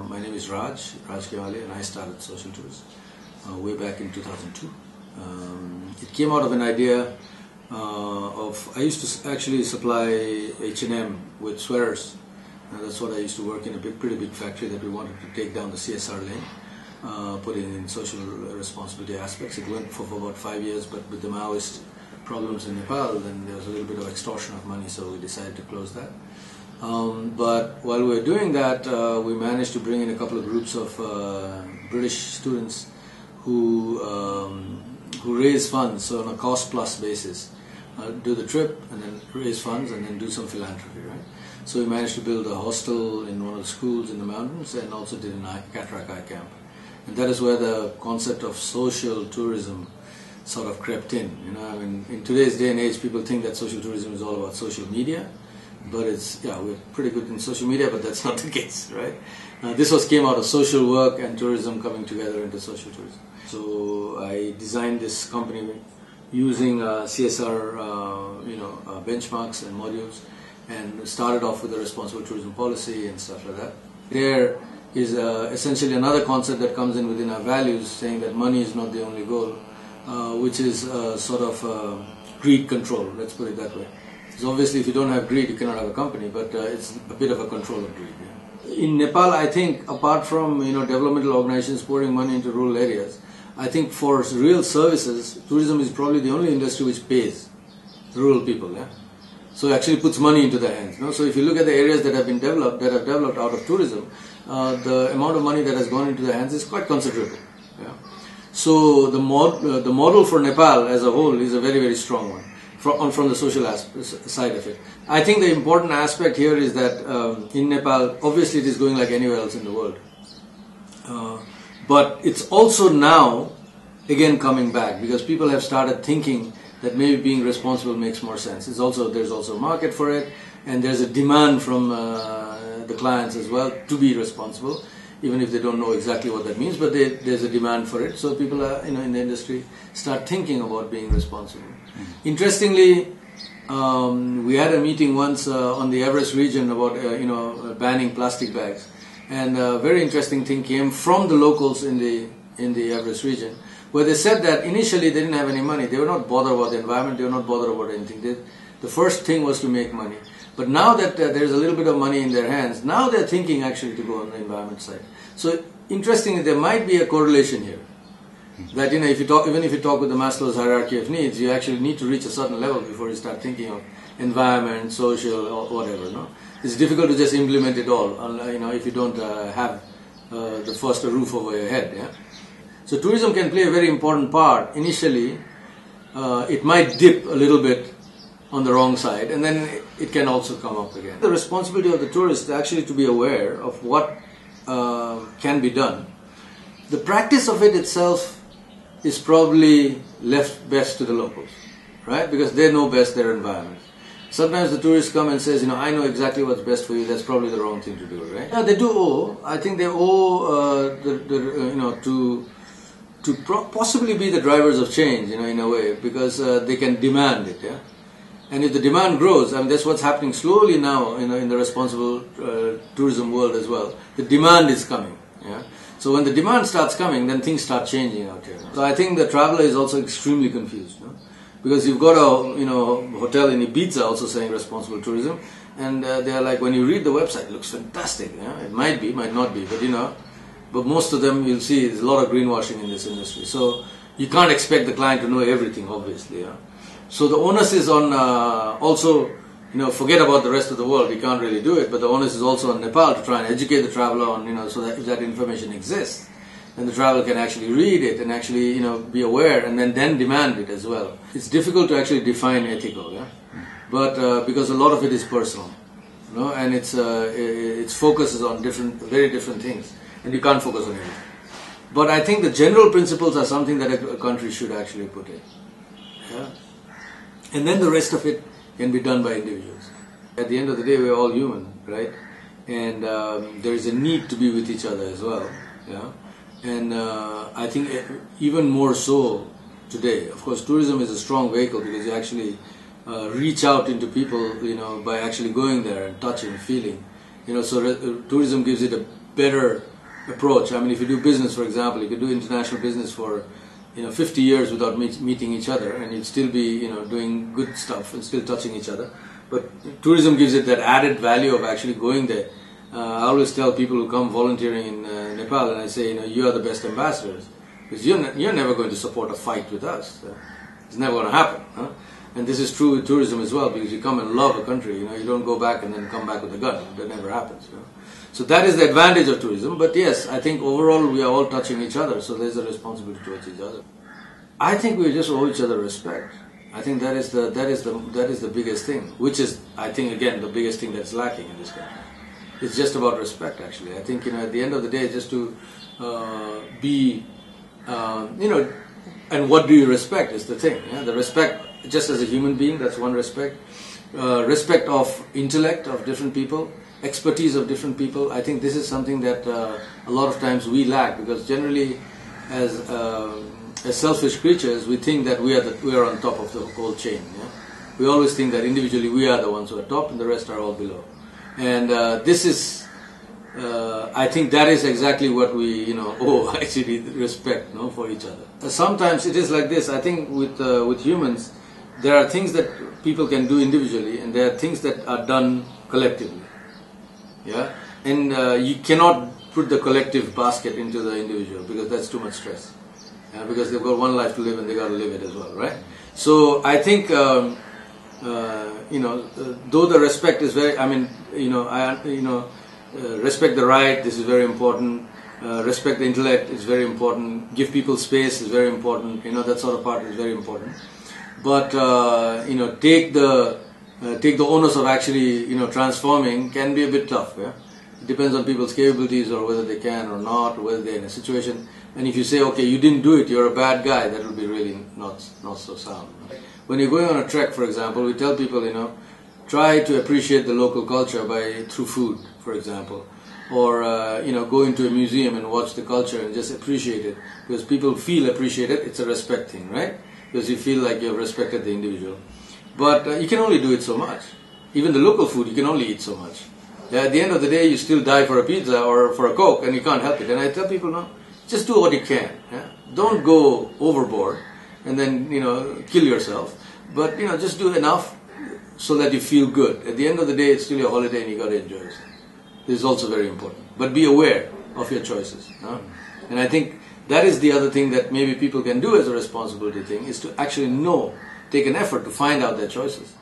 My name is Raj Kewale, and I started Social Tours way back in 2002. It came out of an idea I used to actually supply H&M with sweaters. That's what I used to work in, a pretty big factory that we wanted to take down the CSR lane, putting in social responsibility aspects. It went for about 5 years, but with the Maoist problems in Nepal, then there was a little bit of extortion of money, so we decided to close that. But while we were doing that, we managed to bring in a couple of groups of British students who raise funds, so on a cost-plus basis, do the trip and then raise funds and then do some philanthropy, right? So we managed to build a hostel in one of the schools in the mountains and also did a cataract eye camp. And that is where the concept of social tourism sort of crept in. You know, I mean, in today's day and age, people think that social tourism is all about social media. But we're pretty good in social media, but that's not the case, right? This came out of social work and tourism coming together into social tourism. So I designed this company using CSR, benchmarks and modules, and started off with a responsible tourism policy and stuff like that. There is essentially another concept that comes in within our values, saying that money is not the only goal, which is sort of greed control. Let's put it that way. So obviously, if you don't have greed, you cannot have a company, but it's a bit of a control of greed. Yeah. In Nepal, I think, apart from developmental organizations pouring money into rural areas, I think for real services, tourism is probably the only industry which pays rural people. Yeah, so it actually puts money into their hands. No? So if you look at the areas that have developed out of tourism, the amount of money that has gone into their hands is quite considerable. Yeah. So the model for Nepal as a whole is a very, very strong one. From the social side of it. I think the important aspect here is that in Nepal, obviously it is going like anywhere else in the world. But it's also now, again, coming back because people have started thinking that maybe being responsible makes more sense. There's also a market for it, and there's a demand from the clients as well to be responsible, even if they don't know exactly what that means, but there's a demand for it. So people are, in the industry start thinking about being responsible. Interestingly, we had a meeting once on the Everest region about banning plastic bags, and a very interesting thing came from the locals in the Everest region, where they said that initially they didn't have any money. They were not bothered about the environment. They were not bothered about anything. The first thing was to make money. But now that there's a little bit of money in their hands, now they're thinking actually to go on the environment side. So interestingly, there might be a correlation here. That even if you talk with the Maslow's hierarchy of needs, you actually need to reach a certain level before you start thinking of environment, social, or whatever. No, it's difficult to just implement it all. If you don't have the first a roof over your head. Yeah, so tourism can play a very important part. Initially, it might dip a little bit on the wrong side, and then it can also come up again. The responsibility of the tourist is actually to be aware of what can be done. The practice of it itself is probably left best to the locals, right? Because they know best their environment. Sometimes the tourists come and says, I know exactly what's best for you. That's probably the wrong thing to do, right? Yeah, they do owe. I think they owe to possibly be the drivers of change, in a way, because they can demand it, yeah. And if the demand grows, that's what's happening slowly now, in the responsible tourism world as well. The demand is coming, yeah. So when the demand starts coming, then things start changing out here. So I think the traveler is also extremely confused, because you've got a hotel in Ibiza also saying responsible tourism, and they are like, when you read the website, it looks fantastic. Yeah? It might be, might not be, but most of them you'll see there's a lot of greenwashing in this industry. So you can't expect the client to know everything, obviously. Yeah? So the onus is on also. Forget about the rest of the world. We can't really do it, but the onus is also on Nepal to try and educate the traveler on, so that if that information exists, then the traveler can actually read it and actually, be aware and then demand it as well. It's difficult to actually define ethical, yeah, but because a lot of it is personal, and its focus is on very different things, and you can't focus on everything. But I think the general principles are something that a country should actually put in, yeah, and then the rest of it can be done by individuals. At the end of the day, we're all human, right? And there is a need to be with each other as well. Yeah, and I think even more so today. Of course, tourism is a strong vehicle because you actually reach out into people, by actually going there and touching, feeling. So tourism gives it a better approach. I mean, if you do business, for example, you could do international business for 50 years without meeting each other, and you'd still be doing good stuff and still touching each other. But tourism gives it that added value of actually going there. I always tell people who come volunteering in Nepal, and I say, you are the best ambassadors, because you're never going to support a fight with us. It's never going to happen. Huh? And this is true with tourism as well, because you come and love a country. You don't go back and then come back with a gun. That never happens. So that is the advantage of tourism. But yes, I think overall we are all touching each other, so there's a responsibility towards each other. I think we just owe each other respect. I think that is the biggest thing, which is, I think, again, the biggest thing that's lacking in this country. It's just about respect, actually. I think, at the end of the day, just to be, and what do you respect is the thing. Yeah? The respect, just as a human being, that's one respect. Respect of intellect of different people, expertise of different people. I think this is something that a lot of times we lack, because generally, as selfish creatures, we think that we are on top of the whole chain. Yeah? We always think that individually we are the ones who are top and the rest are all below. And this is, I think that is exactly what we, owe actually respect, for each other. Sometimes it is like this. I think with humans, there are things that people can do individually, and there are things that are done collectively. Yeah, and you cannot put the collective basket into the individual, because that's too much stress. Because they've got one life to live and they got to live it as well, right? So I think, though the respect is very, respect the right. This is very important. Respect the intellect is very important. Give people space is very important. That sort of part is very important. But take the onus of actually transforming can be a bit tough. Yeah? It depends on people's capabilities, or whether they can or not, or whether they're in a situation. And if you say, okay, you didn't do it, you're a bad guy, that will be really not so sound. When you're going on a trek, for example, we tell people, try to appreciate the local culture through food, for example. Or, go into a museum and watch the culture and just appreciate it. Because people feel appreciated, it's a respect thing, right? Because you feel like you've respected the individual. But you can only do it so much. Even the local food, you can only eat so much. At the end of the day, you still die for a pizza or for a Coke, and you can't help it. And I tell people, no, just do what you can. Yeah? Don't go overboard and then, kill yourself. But, just do enough so that you feel good. At the end of the day, it's still your holiday and you got to enjoy it. This is also very important. But be aware of your choices. Huh? And I think that is the other thing that maybe people can do as a responsibility thing, is to actually take an effort to find out their choices.